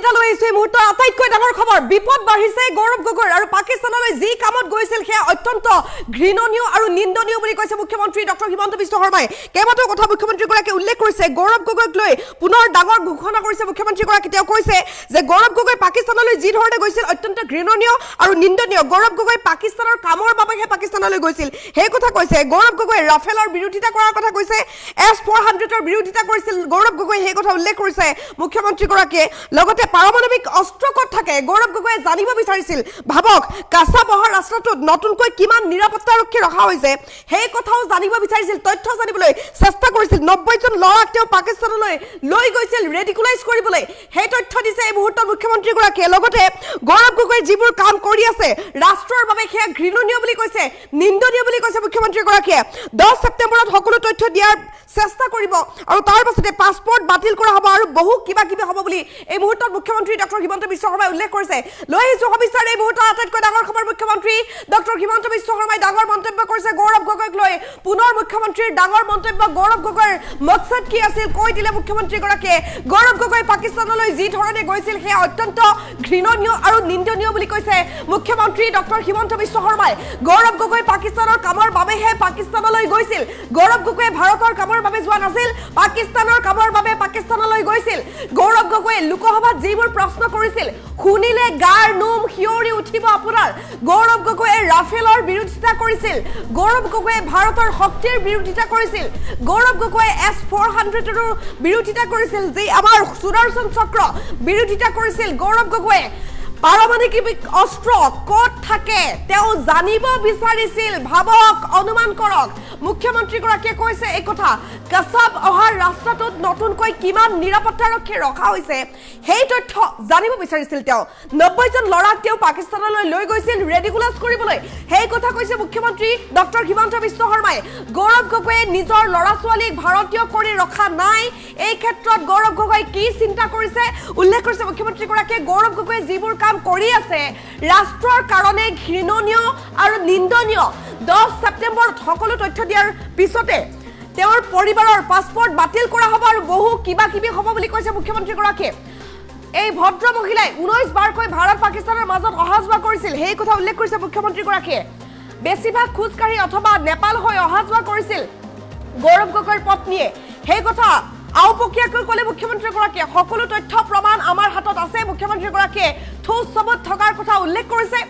উপস্থিতালৈ আহিছে মুহূৰ্তৰ আটাইতকৈ ডাঙৰ খবৰ বিপদ বাঢ়িছে গৌৰৱ গগৈ আৰু পাকিস্তানলৈ যি কামত গৈছিল সেয়া অত্যন্ত ঘৃণনীয় আৰু নিন্দনীয় বুলি কৈছে মুখ্যমন্ত্ৰী ডক্টৰ হিমন্ত বিশ্ব শৰ্মাই কেইবাটাও কথা মুখ্যমন্ত্ৰীগৰাকীয়ে উল্লেখ কৰিছে গৌৰৱ গগৈক লৈ পুনৰ ডাঙৰ ঘোষণা কৰিছে মুখ্যমন্ত্ৰীগৰাকী তেওঁ কৈছে যে গৌৰৱ গগৈ পাকিস্তানলৈ যি ধৰণে গৈছিল অত্যন্ত ঘৃণনীয় আৰু নিন্দনীয় গৌৰৱ গগৈ পাকিস্তানৰ কামৰ বাবেহে পাকিস্তানলৈ গৈছিল সেই কথা কৈছে গৌৰৱ গগৈ ৰাফেলৰ বিৰোধিতা কৰাৰ কথা কৈছে S-400ৰ বিৰোধিতা কৰিছিল গৌৰৱ গগৈ সেই কথা উল্লেখ কৰিছে মুখ্যমন্ত্ৰীগৰাকীয়ে লগতে পাৰমাণৱিক অস্ত্ৰ ক'ত থাকে গৌৰৱ গগৈয়ে জানিব বিচাৰিছিল ভাবক কাছাব অহা ৰাস্তাটোত নতুনকৈ কিমান নিৰাপত্তাৰক্ষী ৰখা হৈছে সেই কথাও জানিব বিচাৰিছিল তথ্য জানিবলৈ চেষ্টা কৰিছিল 90 জন ল'ৰাক তেওঁ পাকিস্তানলৈ লৈ গৈছিল ৰেডিকুলাইজ কৰিবলৈ সেই তথ্য দিছে এই মুহূৰ্তত মুখ্যমন্ত্ৰীগৰাকীয়ে লগতে গৌৰৱ গগৈ যিবোৰ কাম কৰি আছে ৰাষ্ট্ৰৰ বাবে সেয়া ঘৃণনীয় বুলি কৈছে নিন্দনীয় বুলি কৈছে মুখ্যমন্ত্ৰীগৰাকীয়ে 10 ছেপ্টেম্বৰত সকলো তথ্য দিয়াৰ চেষ্টা কৰিব আৰু তাৰ পাছতে পাছপোৰ্ট বাতিল কৰা হ'ব আৰু বহু কিবা কিবি হ'ব বুলি এই মুহূৰ্তত মুখ্যমন্ত্ৰী ডক্টৰ হিমন্ত বিশ্ব শৰ্মাই উল্লেখ কৰিছে লৈ আহিছো সবিস্তাৰ এই মুহূৰ্তত আটাইতকৈ ডাঙৰ খবৰ মুখ্যমন্ত্ৰী ডক্টৰ হিমন্ত বিশ্ব শৰ্মাই ডাঙৰ মন্তব্য কৰিছে গৌৰৱ গগৈক লৈ পুনৰ মুখ্যমন্ত্ৰীৰ ডাঙৰ মন্তব্য গৌৰৱ গগৈৰ মকসদ কি আছিল কৈ দিলে মুখ্যমন্ত্ৰীগৰাকীয়ে গৌৰৱ গগৈ পাকিস্তানলৈ যি ধৰণে গৈছিল সেয়া অত্যন্ত ঘৃণনীয় আৰু নিন্দনীয় বুলি কৈছে মুখ্যমন্ত্ৰী ডক্টৰ হিমন্ত বিশ্ব শৰ্মাই গৌৰৱ গগৈ পাকিস্তানৰ কামৰ বাবেহে পাকিস্তানলৈ গৈছিল গৌৰৱ গগৈয়ে ভাৰতৰ কামৰ বাবে যোৱা নাছিল পাকিস্তানৰ কামৰ বাবে পাকিস্তানলৈ গৈছিল গৌৰৱ গগৈয়ে লোকসভাত যিবোৰ প্ৰশ্ন কৰিছিল শুনিলে গাৰ নোম হিয়ৰি উঠিব আপোনাৰ গৌৰৱ গগৈয়ে ৰাফেলৰ বিৰোধিতা কৰিছিল গৌৰৱ গগৈয়ে ভাৰতৰ শক্তিৰ বিৰোধিতা কৰিছিল গৌৰৱ গগৈয়ে S-400ৰ বিৰোধিতা কৰিছিল যি আমাৰ সুদৰ্শন চক্ৰ বিৰোধিতা কৰিছিল গৌৰৱ গগৈয়ে পাৰমাণৱিক অস্ত্ৰ ক'ত থাকে তেওঁ জানিব বিচাৰিছিল ভাবক অনুমান কৰক মুখ্যমন্ত্ৰীগৰাকীয়ে কৈছে এই কথা কাছাব অহাৰ ৰাস্তাটোত নতুনকৈ কিমান নিৰাপত্তাৰক্ষী ৰখা হৈছে সেই তথ্য জানিব বিচাৰিছিল তেওঁ 90 জন ল'ৰাক তেওঁ পাকিস্তানলৈ লৈ গৈছিল ৰেডিকুলাইজ কৰিবলৈ সেই কথা কৈছে মুখ্যমন্ত্ৰী ডক্টৰ হিমন্ত বিশ্ব শৰ্মাই গৌৰৱ গগৈয়ে নিজৰ ল'ৰা ছোৱালীক ভাৰতীয় কৰি ৰখা নাই এই ক্ষেত্ৰত গৌৰৱ গগৈ কি চিন্তা কৰিছে উল্লেখ কৰিছে মুখ্যমন্ত্ৰীগৰাকীয়ে গৌৰৱ গগৈয়ে যিবোৰ কাম কৰি আছে ৰাষ্ট্ৰৰ কাৰণে ঘৃণনীয় আৰু নিন্দনীয় 10 ছেপ্টেম্বৰত সকলো তথ্য দিয়াৰ পিছতে তেওঁৰ পৰিবাৰৰ পাছপোৰ্ট বাতিল কৰা হ'ব আৰু বহু কিবা কিবি হ'ব বুলি কৈছে মুখ্যমন্ত্ৰীগৰাকীয়ে এই ভদ্ৰ মহিলাই 19 বাৰকৈ ভাৰত পাকিস্তানৰ মাজত অহা যোৱা কৰিছিল সেই কথা উল্লেখ কৰিছে মুখ্যমন্ত্ৰীগৰাকীয়ে বেছিভাগ খোজকাঢ়ি অথবা নেপাল হৈ অহা যোৱা কৰিছিল গৌৰৱ গগৈৰ পত্নীয়ে সেই কথা আওপকীয়াকৈ ক'লে মুখ্যমন্ত্ৰীগৰাকীয়ে সকলো তথ্য প্ৰমাণ আমাৰ হাতত আছে মুখ্যমন্ত্ৰীগৰাকীয়ে ঠোস সবত থকাৰ কথা উল্লেখ কৰিছে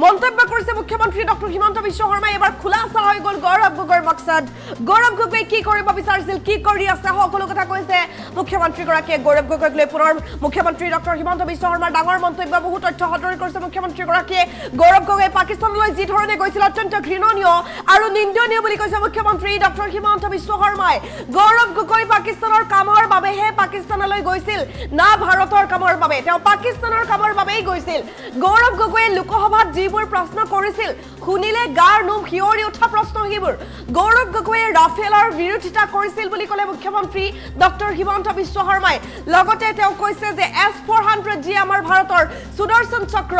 মন্তব্য কৰিছে মুখ্যমন্ত্ৰী ডক্টৰ হিমন্ত বিশ্ব শৰ্মাই এবাৰ খোলাসা হৈ গ'ল গৌৰৱ গগৈৰ মকসদ গৌৰৱ গগৈ কি কৰিব বিচাৰিছিল কি কৰি আছে সকলো কথা কৈছে মুখ্যমন্ত্ৰীগৰাকীয়ে গৌৰৱ গগৈক লৈ পুনৰ মুখ্যমন্ত্ৰী ডক্টৰ হিমন্ত বিশ্ব শৰ্মাৰ ডাঙৰ মন্তব্য বহু তথ্য সদৰি কৰিছে মুখ্যমন্ত্ৰীগৰাকীয়ে গৌৰৱ গগৈ পাকিস্তানলৈ যি ধৰণে গৈছিল অত্যন্ত ঘৃণনীয় আৰু নিন্দনীয় বুলি কৈছে মুখ্যমন্ত্ৰী ডক্টৰ হিমন্ত বিশ্ব শৰ্মাই গৌৰৱ গগৈ পাকিস্তানৰ কামৰ বাবেহে পাকিস্তানলৈ গৈছিল না ভাৰতৰ কামৰ বাবে তেওঁ পাকিস্তানৰ কামৰ বাবেই গৈছিল গৌৰৱ গগৈয়ে লোকসভাত যিবোৰ প্ৰশ্ন কৰিছিল শুনিলে গাৰ নোম হিয়ৰি উঠা প্ৰশ্ন সেইবোৰ গৌৰৱ গগৈয়ে ৰাফেলৰ বিৰোধিতা কৰিছিল বুলি ক'লে মুখ্যমন্ত্ৰী ডক্টৰ হিমন্ত বিশ্ব শৰ্মাই লগতে তেওঁ কৈছে যে S-400 যি আমাৰ ভাৰতৰ সুদৰ্শন চক্ৰ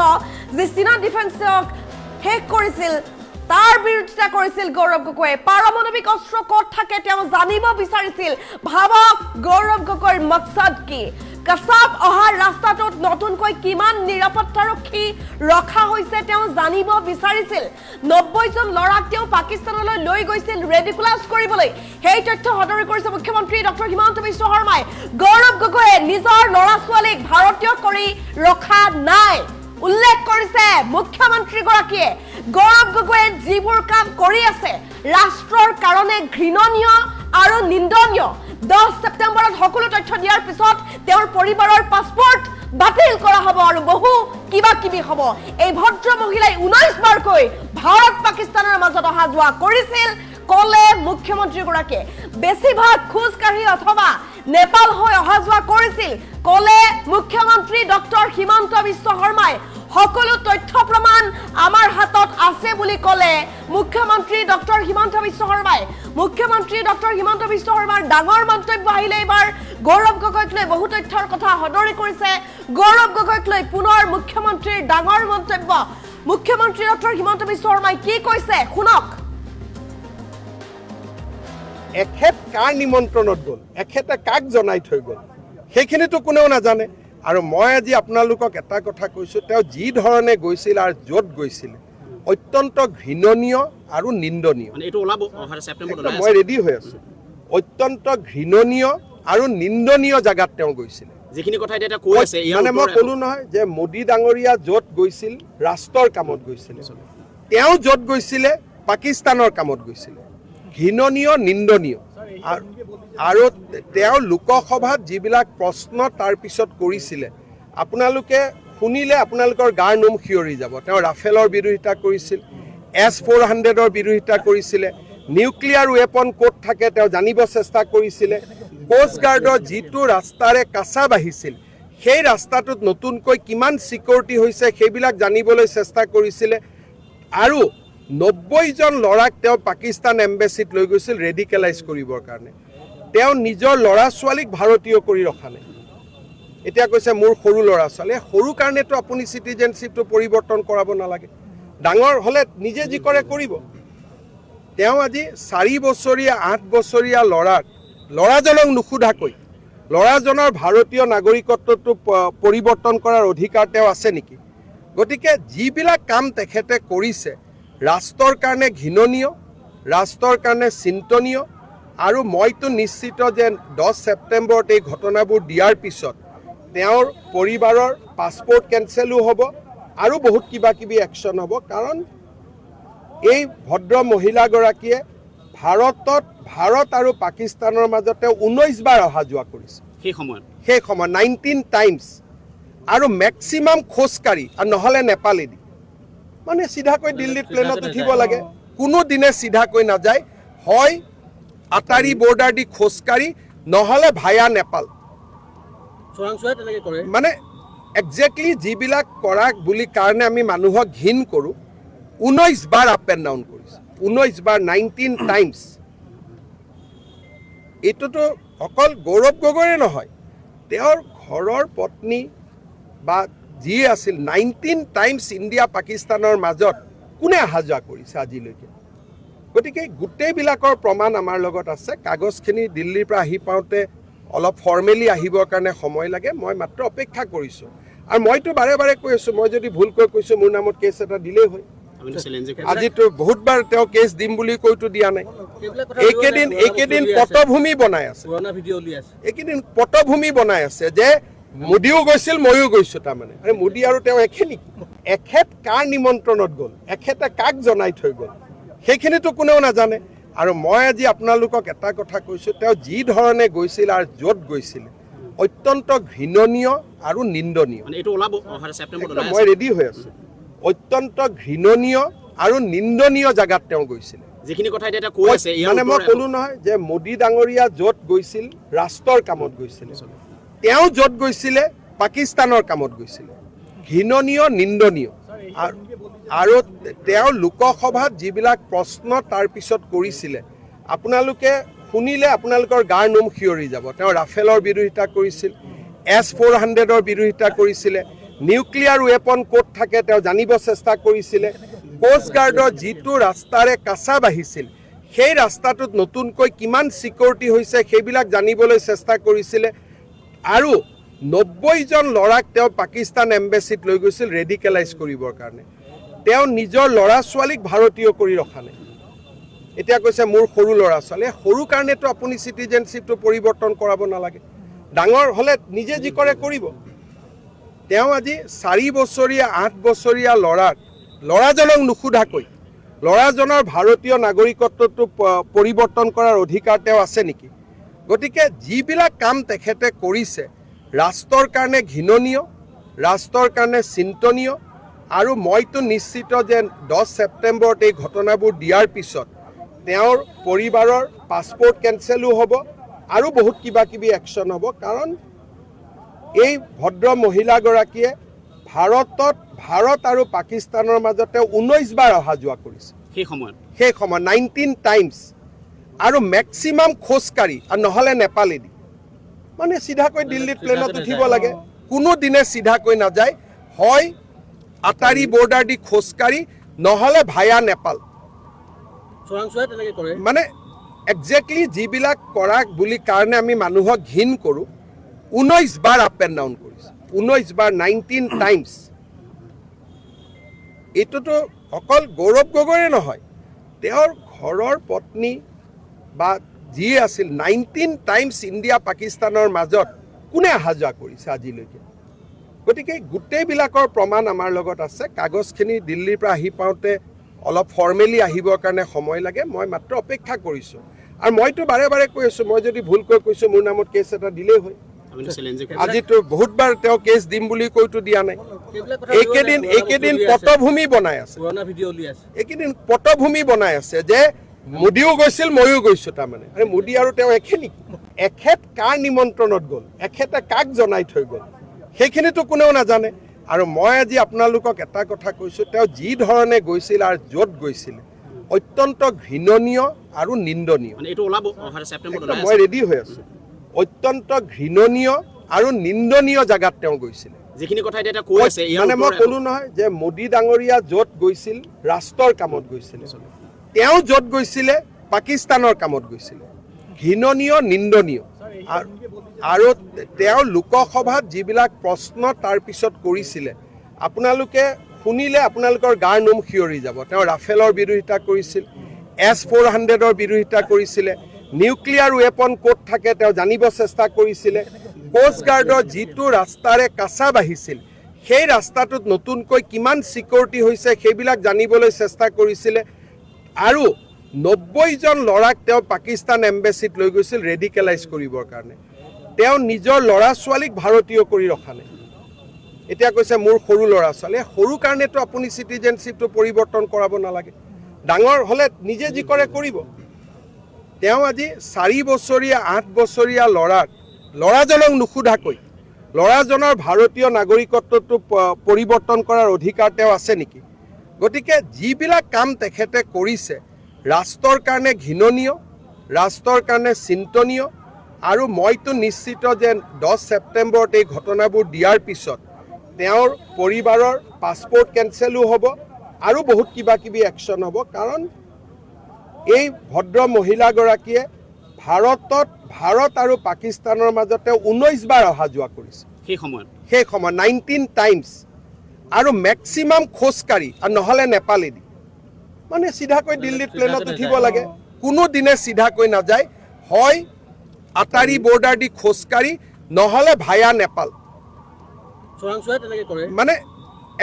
যি চীনা ডিফেন্সক হেক কৰিছিল তাৰ বিৰোধিতা কৰিছিল গৌৰৱ গগৈয়ে পাৰমাণৱিক অস্ত্ৰ ক'ত থাকে তেওঁ জানিব বিচাৰিছিল ভাবক গৌৰৱ গগৈৰ মকসদ কি কাছাব অহাৰ ৰাস্তাটোত নতুনকৈ কিমান নিৰাপত্তাৰক্ষী ৰখা হৈছে তেওঁ জানিব বিচাৰিছিল 90 জন ল'ৰাক তেওঁ পাকিস্তানলৈ লৈ গৈছিল ৰেডিকুলাইজ কৰিবলৈ সেই তথ্য সদৰি কৰিছে মুখ্যমন্ত্ৰী ডক্টৰ হিমন্ত বিশ্ব শৰ্মাই গৌৰৱ গগৈয়ে নিজৰ ল'ৰা ছোৱালীক ভাৰতীয় কৰি ৰখা নাই উল্লেখ কৰিছে মুখ্যমন্ত্ৰীগৰাকীয়ে গৌৰৱ গগৈয়ে যিবোৰ কাম কৰি আছে ৰাষ্ট্ৰৰ কাৰণে ঘৃণনীয় আৰু নিন্দনীয় 10 ছেপ্টেম্বৰত সকলো তথ্য দিয়াৰ পিছত তেওঁৰ পৰিবাৰৰ পাছপোৰ্ট বাতিল কৰা হ'ব আৰু বহু কিবা কিবি হ'ব এই ভদ্ৰ মহিলাই 19 বাৰকৈ ভাৰত পাকিস্তানৰ মাজত অহা যোৱা কৰিছিল ক'লে মুখ্যমন্ত্ৰীগৰাকীয়ে বেছিভাগ খোজকাঢ়ি অথবা নেপাল হৈ অহা যোৱা কৰিছিল ক'লে মুখ্যমন্ত্ৰী ডক্টৰ হিমন্ত বিশ্ব শৰ্মাই সকলো তথ্য প্ৰমাণ আমাৰ হাতত আছে বুলি ক'লে মুখ্যমন্ত্ৰী ডক্টৰ হিমন্ত বিশ্ব শৰ্মাই মুখ্যমন্ত্ৰী ডক্টৰ হিমন্ত বিশ্ব শৰ্মাৰ ডাঙৰ মন্তব্য আহিলে এবাৰ গৌৰৱ গগৈক লৈ বহু তথ্যৰ কথা সদৰি কৰিছে গৌৰৱ গগৈক লৈ পুনৰ মুখ্যমন্ত্ৰীৰ ডাঙৰ মন্তব্য মুখ্যমন্ত্ৰী ডক্টৰ হিমন্ত বিশ্ব শৰ্মাই কি কৈছে শুনক এখেত কাৰ নিমন্ত্ৰণত গ'ল এখেতে কাক জনাই থৈ গ'ল সেইখিনিতো কোনেও নাজানে আৰু মই আজি আপোনালোকক এটা কথা কৈছোঁ, তেওঁ যি ধৰণে গৈছিল আৰু য'ত গৈছিল অত্যন্ত ঘৃণনীয় আৰু নিন্দনীয়। মই ৰেডি হৈ আছোঁ। অত্যন্ত ঘৃণনীয় আৰু নিন্দনীয় জেগাত তেওঁ গৈছিল। মানে মই ক'লো নহয় যে মোদী ডাঙৰীয়া য'ত গৈছিল ৰাষ্ট্ৰৰ কামত গৈছিলে, তেওঁ য'ত গৈছিলে পাকিস্তানৰ কামত গৈছিলে। ঘৃণনীয় নিন্দনীয়। আৰু তেওঁ লোকসভাত যিবিলাক প্ৰশ্ন তাৰ পিছত কৰিছিলে আপোনালোকে শুনিলে আপোনালোকৰ গাৰ নোম শিয়ৰি যাব। তেওঁ ৰাফেলৰ বিৰোধিতা কৰিছিল, S-400ৰ বিৰোধিতা কৰিছিলে, নিউক্লিয়াৰ ৱেপন ক'ত থাকে তেওঁ জানিব চেষ্টা কৰিছিলে, কোষ্ট গাৰ্ডৰ যিটো ৰাস্তাৰে কাছাব আহিছিল সেই ৰাস্তাটোত নতুনকৈ কিমান ছিকিউৰিটি হৈছে সেইবিলাক জানিবলৈ চেষ্টা কৰিছিলে। আৰু 90জন ল'ৰাক তেওঁ পাকিস্তান এম্বেচিত লৈ গৈছিল ৰেডিকেলাইজ কৰিবৰ কাৰণে। তেওঁ নিজৰ ল'ৰা ছোৱালীক ভাৰতীয় কৰি ৰখা নাই। এতিয়া কৈছে মোৰ সৰু ল'ৰা ছোৱালী, সৰু কাৰণেতো আপুনি চিটিজেনশ্বিপটো পৰিৱৰ্তন কৰাব নালাগে। ডাঙৰ হ'লে নিজে যি কৰে কৰিব। তেওঁ আজি 4 বছৰীয়া 8 বছৰীয়া ল'ৰাজনক নুসুধাকৈ ল'ৰাজনৰ ভাৰতীয় নাগৰিকত্বটো পৰিৱৰ্তন কৰাৰ অধিকাৰ তেওঁ আছে নেকি? গতিকে যিবিলাক কাম তেখেতে কৰিছে ৰাষ্ট্ৰৰ কাৰণে ঘৃণনীয়, ৰাষ্ট্ৰৰ কাৰণে চিন্তনীয়। আৰু মইতো নিশ্চিত যে 10 ছেপ্টেম্বৰত এই ঘটনাবোৰ দিয়াৰ পিছত তেওঁৰ পৰিবাৰৰ পাছপোৰ্ট কেঞ্চেলো হ'ব আৰু বহুত কিবা কিবি একশ্যন হ'ব। কাৰণ এই ভদ্ৰ মহিলাগৰাকীয়ে ভাৰত আৰু পাকিস্তানৰ মাজত তেওঁ 19 বাৰ অহা যোৱা কৰিছে সেই সময়ত 19 টাইমছ, আৰু মেক্সিমাম খোজকাঢ়ি আৰু নহ'লে নেপালেদি। মানে চিধাকৈ দিল্লীত প্লেনত উঠিব লাগে, কোনো দিনে চিধাকৈ নাযায়, হয় আটাৰী বৰ্ডাৰ দি খোজকাঢ়ি নহ'লে ভায়া নেপাল। মানে একজেক্টলি যিবিলাক কৰা বুলি কাৰণে আমি মানুহক ঘিণ কৰোঁ, 19 বাৰ আপ এণ্ড ডাউন কৰিছে, 19 বাৰ 19 টাইমছ। এইটোতো অকল গৌৰৱ গগৈৰে নহয়, তেওঁৰ ঘৰৰ পত্নী বা যি আছিল 19 টাইমছ ইণ্ডিয়া পাকিস্তানৰ মাজত কোনে অহা যোৱা কৰিছে আজিলৈকে। গতিকে গোটেইবিলাকৰ প্ৰমাণ আমাৰ লগত আছে। কাগজখিনি দিল্লীৰ পৰা আহি পাওঁতে অলপ ফৰ্মেলি আহিবৰ কাৰণে সময় লাগে। মই মাত্ৰ অপেক্ষা কৰিছোঁ। আৰু মইতো বাৰে বাৰে কৈ আছোঁ, মই যদি ভুলকৈ কৈছোঁ মোৰ নামত কেছ এটা দিলেই হয়। আজিতো বহুতবাৰ তেওঁ কেছ দিম বুলি কৈতো দিয়া নাই। এইকেইদিন পটভূমি বনাই আছে, এইকেইদিন পটভূমি বনাই আছে যে মোদীও গৈছিল ময়ো গৈছোঁ। তাৰমানে আৰে মোদী আৰু তেওঁ একে নেকি? এখেত কাৰ নিমন্ত্ৰণত গ'ল, এখেতে কাক জনাই থৈ গ'ল সেইখিনিতো কোনেও নাজানে। আৰু মই আজি আপোনালোকক এটা কথা কৈছোঁ, তেওঁ যি ধৰণে গৈছিল আৰু য'ত গৈছিল অত্যন্ত ঘৃণনীয় আৰু নিন্দনীয়। মই ৰেডি হৈ আছোঁ। অত্যন্ত ঘৃণনীয় আৰু নিন্দনীয় জেগাত তেওঁ গৈছিল। মানে মই ক'লো নহয় যে মোদী ডাঙৰীয়া য'ত গৈছিল ৰাষ্ট্ৰৰ কামত গৈছিলে, তেওঁ য'ত গৈছিলে পাকিস্তানৰ কামত গৈছিলে। ঘৃণনীয় নিন্দনীয়। আৰু তেওঁ লোকসভাত যিবিলাক প্ৰশ্ন তাৰ পিছত কৰিছিলে আপোনালোকে শুনিলে আপোনালোকৰ গাৰ নোম শিয়ৰি যাব। তেওঁ ৰাফেলৰ বিৰোধিতা কৰিছিল, S-400ৰ বিৰোধিতা কৰিছিলে, নিউক্লিয়াৰ ৱেপন ক'ত থাকে তেওঁ জানিব চেষ্টা কৰিছিলে, কোষ্ট গাৰ্ডৰ যিটো ৰাস্তাৰে কাছাব আহিছিল সেই ৰাস্তাটোত নতুনকৈ কিমান ছিকিউৰিটি হৈছে সেইবিলাক জানিবলৈ চেষ্টা কৰিছিলে। আৰু 90জন ল'ৰাক তেওঁ পাকিস্তান এম্বেচিত লৈ গৈছিল ৰেডিকেলাইজ কৰিবৰ কাৰণে। তেওঁ নিজৰ ল'ৰা ছোৱালীক ভাৰতীয় কৰি ৰখা নাই। এতিয়া কৈছে মোৰ সৰু ল'ৰা ছোৱালী, সৰু কাৰণেতো আপুনি চিটিজেনশ্বিপটো পৰিৱৰ্তন কৰাব নালাগে। ডাঙৰ হ'লে নিজে যি কৰে কৰিব। তেওঁ আজি 4 বছৰীয়া 8 বছৰীয়া ল'ৰাজনক নুসুধাকৈ ল'ৰাজনৰ ভাৰতীয় নাগৰিকত্বটো পৰিৱৰ্তন কৰাৰ অধিকাৰ তেওঁ আছে নেকি? গতিকে যিবিলাক কাম তেখেতে কৰিছে ৰাষ্ট্ৰৰ কাৰণে ঘৃণনীয়, ৰাষ্ট্ৰৰ কাৰণে চিন্তনীয়। আৰু মইতো নিশ্চিত যে 10 ছেপ্টেম্বৰত এই ঘটনাবোৰ দিয়াৰ পিছত তেওঁৰ পৰিবাৰৰ পাছপোৰ্ট কেঞ্চেলো হ'ব আৰু বহুত কিবা কিবি একশ্যন হ'ব। কাৰণ এই ভদ্ৰ মহিলাগৰাকীয়ে ভাৰত আৰু পাকিস্তানৰ মাজত তেওঁ 19 বাৰ অহা যোৱা কৰিছে সেই সময়ত 19 টাইমছ, আৰু মেক্সিমাম খোজকাঢ়ি আৰু নহ'লে নেপালেদি। মানে চিধাকৈ দিল্লীত প্লেনত উঠিব লাগে, কোনো দিনে চিধাকৈ নাযায়, হয় আটাৰী বৰ্ডাৰ দি খোজকাঢ়ি নহ'লে ভায়া নেপাল। মানে একজেক্টলি যিবিলাক কৰা বুলি কাৰণে আমি মানুহক ঘিণ কৰোঁ, 19 বাৰ আপ এণ্ড ডাউন কৰিছে। 19 টাইমছ এইটোতো অকল গৌৰৱ গগৈৰে নহয়, তেওঁৰ ঘৰৰ পত্নী বা যি আছিল 19 টাইমছ ইণ্ডিয়া পাকিস্তানৰ মাজত কোনে অহা যোৱা কৰিছে আজিলৈকে। গতিকে গোটেইবিলাকৰ প্ৰমাণ আমাৰ লগত আছে। কাগজখিনি দিল্লীৰ পৰা আহি পাওঁতে অলপ ফৰ্মেলি আহিবৰ কাৰণে সময় লাগে, মই মাত্ৰ অপেক্ষা কৰিছোঁ। আৰু মইতো বাৰে বাৰে কৈ আছোঁ, মই যদি ভুলকৈ কৈছোঁ মোৰ নামত কেছ এটা দিলেই হয়। আজিতো বহুতবাৰ তেওঁ কেছ দিম বুলি কৈতো দিয়া নাই। এইকেইদিন পটভূমি বনাই আছে, এইকেইদিন পটভূমি বনাই আছে যে মোদীও গৈছিল ময়ো গৈছোঁ। তাৰমানে আৰে মোদী আৰু তেওঁ একে নেকি? এখেত কাৰ নিমন্ত্ৰণত গ'ল, এখেতে কাক জনাই থৈ গ'ল, সেইখিনিতো কোনেও নাজানে। আৰু মই আজি আপোনালোকক এটা কথা কৈছোঁ, তেওঁ যি ধৰণে গৈছিল আৰু য'ত গৈছিল অত্যন্ত ঘৃণনীয় আৰু নিন্দনীয়। মই ৰেডি হৈ আছোঁ। অত্যন্ত ঘৃণনীয় আৰু নিন্দনীয় জেগাত তেওঁ গৈছিল। মানে মই ক'লো নহয় যে মোদী ডাঙৰীয়া য'ত গৈছিল ৰাষ্ট্ৰৰ কামত গৈছিল, তেওঁ য'ত গৈছিলে পাকিস্তানৰ কামত গৈছিলে। ঘৃণনীয় নিন্দনীয়। আৰু তেওঁ লোকসভাত যিবিলাক প্ৰশ্ন তাৰ পিছত কৰিছিলে আপোনালোকে শুনিলে আপোনালোকৰ গাৰ নোম শিয়ৰি যাব। তেওঁ ৰাফেলৰ বিৰোধিতা কৰিছিল, S-400ৰ বিৰোধিতা কৰিছিলে, নিউক্লিয়াৰ ৱেপন ক'ত থাকে তেওঁ জানিব চেষ্টা কৰিছিলে, কোষ্ট গাৰ্ডৰ যিটো ৰাস্তাৰে কাছা বাঢ়িছিল সেই ৰাস্তাটোত নতুনকৈ কিমান ছিকিউৰিটি হৈছে সেইবিলাক জানিবলৈ চেষ্টা কৰিছিলে। আৰু 90জন ল'ৰাক তেওঁ পাকিস্তান এম্বেচিত লৈ গৈছিল ৰেডিকেলাইজ কৰিবৰ কাৰণে। তেওঁ নিজৰ ল'ৰা ছোৱালীক ভাৰতীয় কৰি ৰখা নাই। এতিয়া কৈছে মোৰ সৰু ল'ৰা ছোৱালী, সৰু কাৰণেতো আপুনি চিটিজেনশ্বিপটো পৰিৱৰ্তন কৰাব নালাগে। ডাঙৰ হ'লে নিজে যি কৰে কৰিব। তেওঁ আজি 4 বছৰীয়া 8 বছৰীয়া ল'ৰাজনক নুসুধাকৈ ল'ৰাজনৰ ভাৰতীয় নাগৰিকত্বটো পৰিৱৰ্তন কৰাৰ অধিকাৰ তেওঁ আছে নেকি? গতিকে যিবিলাক কাম তেখেতে কৰিছে ৰাষ্ট্ৰৰ কাৰণে ঘৃণনীয়, ৰাষ্ট্ৰৰ কাৰণে চিন্তনীয়। আৰু মইতো নিশ্চিত যে 10 ছেপ্টেম্বৰত এই ঘটনাবোৰ দিয়াৰ পিছত তেওঁৰ পৰিবাৰৰ পাছপোৰ্ট কেঞ্চেলো হ'ব আৰু বহুত কিবা কিবি একশ্যন হ'ব। কাৰণ এই ভদ্ৰ মহিলাগৰাকীয়ে ভাৰত আৰু পাকিস্তানৰ মাজত তেওঁ 19 বাৰ অহা যোৱা কৰিছে। সেই সময়ত 19 টাইমছ আৰু মেক্সিমাম খোজকাঢ়ি আৰু নহ'লে নেপালেদি। মানে চিধাকৈ দিল্লীত প্লেনত উঠিব লাগে, কোনো দিনে চিধাকৈ নাযায়, হয় আটাৰী বৰ্ডাৰ দি খোজকাঢ়ি নহ'লে ভায়া নেপাল। মানে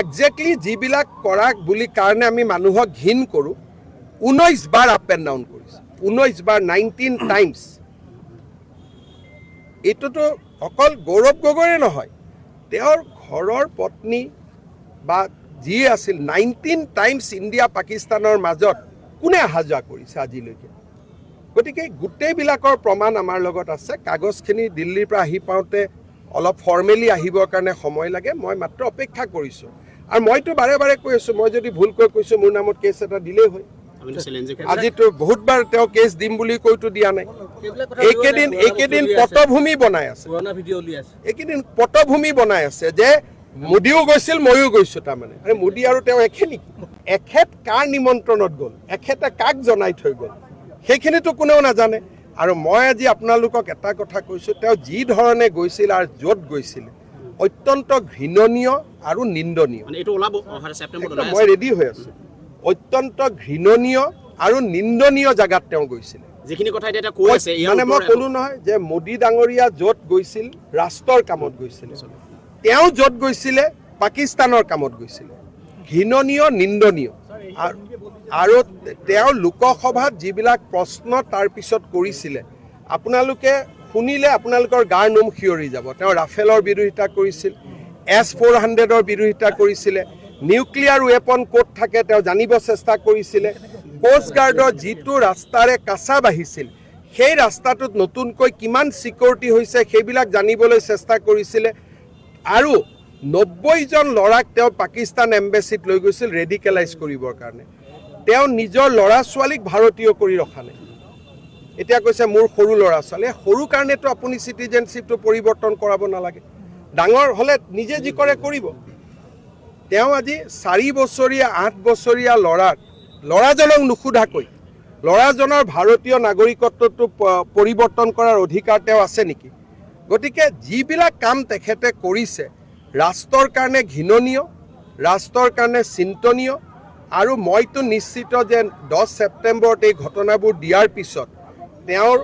একজেক্টলি যিবিলাক কৰা বুলি কাৰণে আমি মানুহক ঘিণ কৰোঁ, 19 বাৰ আপ এণ্ড ডাউন কৰিছে, 19 বাৰ 19 টাইমছ। এইটোতো অকল গৌৰৱ গগৈৰে নহয়, তেওঁৰ ঘৰৰ পত্নী বা যি আছিল 19 টাইমছ ইণ্ডিয়া পাকিস্তানৰ মাজত কোনে অহা যোৱা কৰিছে আজিলৈকে। গতিকে গোটেইবিলাকৰ প্ৰমাণ আমাৰ লগত আছে। কাগজখিনি দিল্লীৰ পৰা আহি পাওঁতে অলপ ফৰ্মেলি আহিবৰ কাৰণে সময় লাগে, মই মাত্ৰ অপেক্ষা কৰিছোঁ। আৰু মইতো বাৰে বাৰে কৈ আছোঁ, মই যদি ভুলকৈ কৈছোঁ মোৰ নামত কেছ এটা দিলেই হয়। আজিতো বহুতবাৰ তেওঁ কেছ দিম বুলি কৈতো দিয়া নাই। এইকেইদিন পটভূমি বনাই আছে, এইকেইদিন পটভূমি বনাই আছে যে মোদীও গৈছিল ময়ো গৈছোঁ। তাৰমানে আৰে মোদী আৰু তেওঁ একে নেকি? এখেত কাৰ নিমন্ত্ৰণত গ'ল, এখেতে কাক জনাই থৈ গ'ল, সেইখিনিতো কোনেও নাজানে। আৰু মই আজি আপোনালোকক এটা কথা কৈছোঁ, তেওঁ যি ধৰণে গৈছিল আৰু য'ত গৈছিল অত্যন্ত ঘৃণনীয় আৰু নিন্দনীয়। মই ৰেডি হৈ আছোঁ। অত্যন্ত ঘৃণনীয় আৰু নিন্দনীয় জেগাত তেওঁ গৈছিল। মানে মই ক'লো নহয় যে মোদী ডাঙৰীয়া য'ত গৈছিল ৰাষ্ট্ৰৰ কামত গৈছিল, তেওঁ য'ত গৈছিলে পাকিস্তানৰ কামত গৈছিলে। ঘৃণনীয় নিন্দনীয়। আৰু তেওঁ লোকসভাত যিবিলাক প্ৰশ্ন তাৰ পিছত কৰিছিলে আপোনালোকে শুনিলে আপোনালোকৰ গাৰ নোম শিয়ৰি যাব। তেওঁ ৰাফেলৰ বিৰোধিতা কৰিছিল, S-400ৰ বিৰোধিতা কৰিছিলে, নিউক্লিয়াৰ ৱেপন ক'ত থাকে তেওঁ জানিব চেষ্টা কৰিছিলে, কোষ্ট গাৰ্ডৰ যিটো ৰাস্তাৰে কাছা বাঢ়িছিল সেই ৰাস্তাটোত নতুনকৈ কিমান ছিকিউৰিটি হৈছে সেইবিলাক জানিবলৈ চেষ্টা কৰিছিলে। আৰু 90জন ল'ৰাক তেওঁ পাকিস্তান এম্বেচিত লৈ গৈছিল ৰেডিকেলাইজ কৰিবৰ কাৰণে। তেওঁ নিজৰ ল'ৰা ছোৱালীক ভাৰতীয় কৰি ৰখা নাই। এতিয়া কৈছে মোৰ সৰু ল'ৰা ছোৱালী, সৰু কাৰণেতো আপুনি চিটিজেনশ্বিপটো পৰিৱৰ্তন কৰাব নালাগে। ডাঙৰ হ'লে নিজে যি কৰে কৰিব। তেওঁ আজি 4 বছৰীয়া 8 বছৰীয়া ল'ৰাজনক নুসুধাকৈ ল'ৰাজনৰ ভাৰতীয় নাগৰিকত্বটো পৰিৱৰ্তন কৰাৰ অধিকাৰ তেওঁ আছে নেকি? গতিকে যিবিলাক কাম তেখেতে কৰিছে ৰাষ্ট্ৰৰ কাৰণে ঘৃণনীয়, ৰাষ্ট্ৰৰ কাৰণে চিন্তনীয়। আৰু মইতো নিশ্চিত যে 10 ছেপ্টেম্বৰত এই ঘটনাবোৰ দিয়াৰ পিছত তেওঁৰ